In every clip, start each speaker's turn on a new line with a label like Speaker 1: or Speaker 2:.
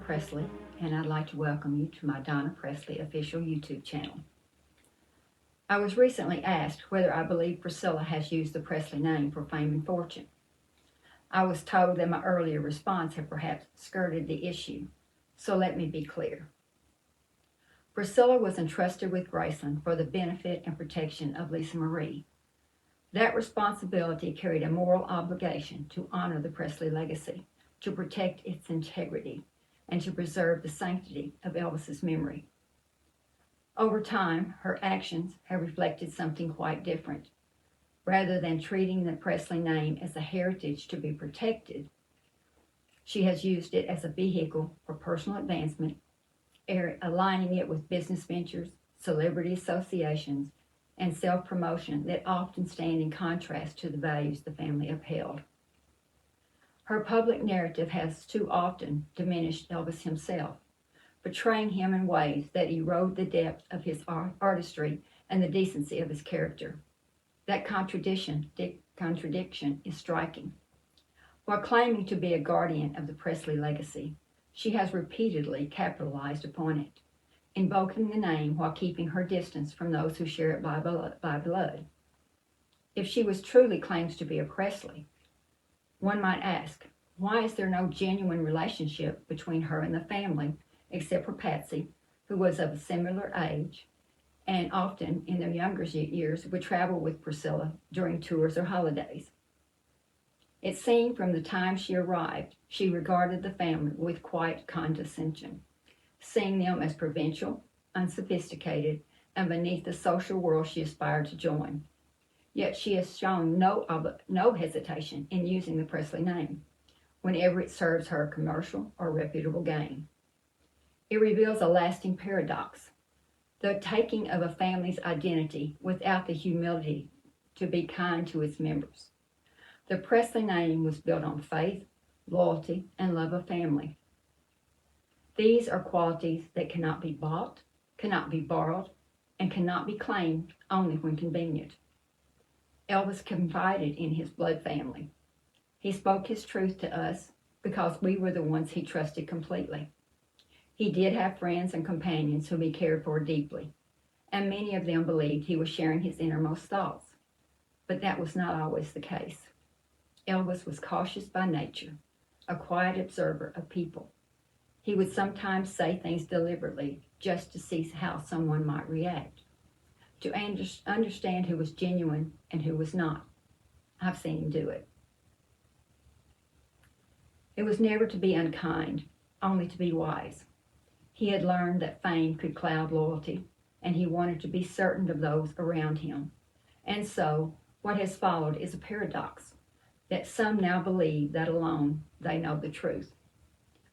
Speaker 1: Presley, and I'd like to welcome you to my Donna Presley official YouTube channel. I was recently asked whether I believe Priscilla has used the Presley name for fame and fortune. I was told that my earlier response had perhaps skirted the issue, so let me be clear. Priscilla was entrusted with Graceland for the benefit and protection of Lisa Marie. That responsibility carried a moral obligation to honor the Presley legacy, to protect its integrity, and to preserve the sanctity of Elvis's memory. Over time, her actions have reflected something quite different. Rather than treating the Presley name as a heritage to be protected, she has used it as a vehicle for personal advancement, aligning it with business ventures, celebrity associations, and self-promotion that often stand in contrast to the values the family upheld. Her public narrative has too often diminished Elvis himself, portraying him in ways that erode the depth of his artistry and the decency of his character. That contradiction is striking. While claiming to be a guardian of the Presley legacy, she has repeatedly capitalized upon it, invoking the name while keeping her distance from those who share it by blood. If she was truly claims to be a Presley, one might ask, why is there no genuine relationship between her and the family, except for Patsy, who was of a similar age, and often in their younger years would travel with Priscilla during tours or holidays. It seemed from the time she arrived, she regarded the family with quiet condescension, seeing them as provincial, unsophisticated, and beneath the social world she aspired to join. Yet she has shown no hesitation in using the Presley name whenever it serves her commercial or reputable gain. It reveals a lasting paradox, the taking of a family's identity without the humility to be kind to its members. The Presley name was built on faith, loyalty, and love of family. These are qualities that cannot be bought, cannot be borrowed, and cannot be claimed only when convenient. Elvis confided in his blood family. He spoke his truth to us because we were the ones he trusted completely. He did have friends and companions whom he cared for deeply, and many of them believed he was sharing his innermost thoughts. But that was not always the case. Elvis was cautious by nature, a quiet observer of people. He would sometimes say things deliberately just to see how someone might react, to understand who was genuine and who was not. I've seen him do it. It was never to be unkind, only to be wise. He had learned that fame could cloud loyalty, and he wanted to be certain of those around him. And so, what has followed is a paradox, that some now believe that alone they know the truth,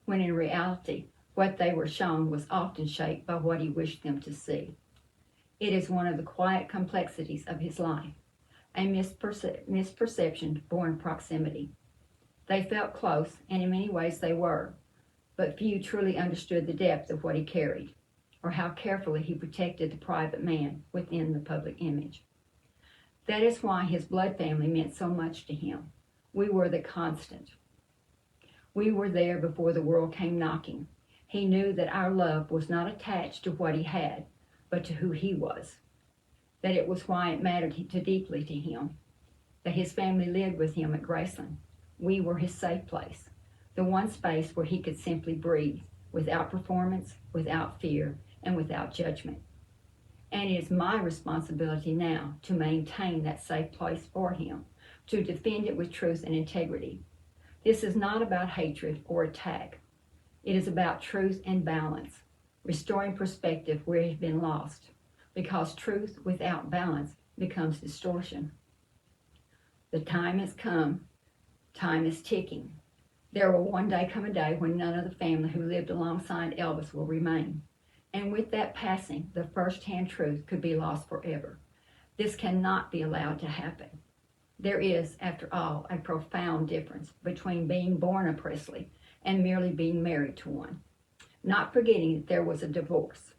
Speaker 1: when in reality, what they were shown was often shaped by what he wished them to see. It is one of the quiet complexities of his life, a misperception born proximity. They felt close, and in many ways they were, but few truly understood the depth of what he carried, or how carefully he protected the private man within the public image. That is why his blood family meant so much to him. We were the constant. We were there before the world came knocking. He knew that our love was not attached to what he had, but to who he was. That it was why it mattered deeply to him. That his family lived with him at Graceland. We were his safe place, the one space where he could simply breathe, without performance, without fear, and without judgment. And it is my responsibility now to maintain that safe place for him, to defend it with truth and integrity. This is not about hatred or attack. It is about truth and balance, restoring perspective where it has been lost, because truth without balance becomes distortion. The time has come. Time is ticking. There will one day come a day when none of the family who lived alongside Elvis will remain. And with that passing, the first-hand truth could be lost forever. This cannot be allowed to happen. There is, after all, a profound difference between being born a Presley and merely being married to one. Not forgetting that there was a divorce.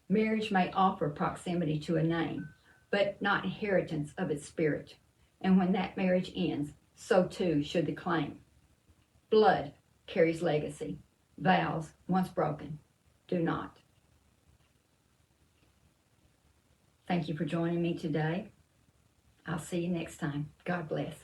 Speaker 1: Marriage may offer proximity to a name, but not inheritance of its spirit. And when that marriage ends, so too should the claim. Blood carries legacy. Vows, once broken, do not. Thank you for joining me today. I'll see you next time. God bless.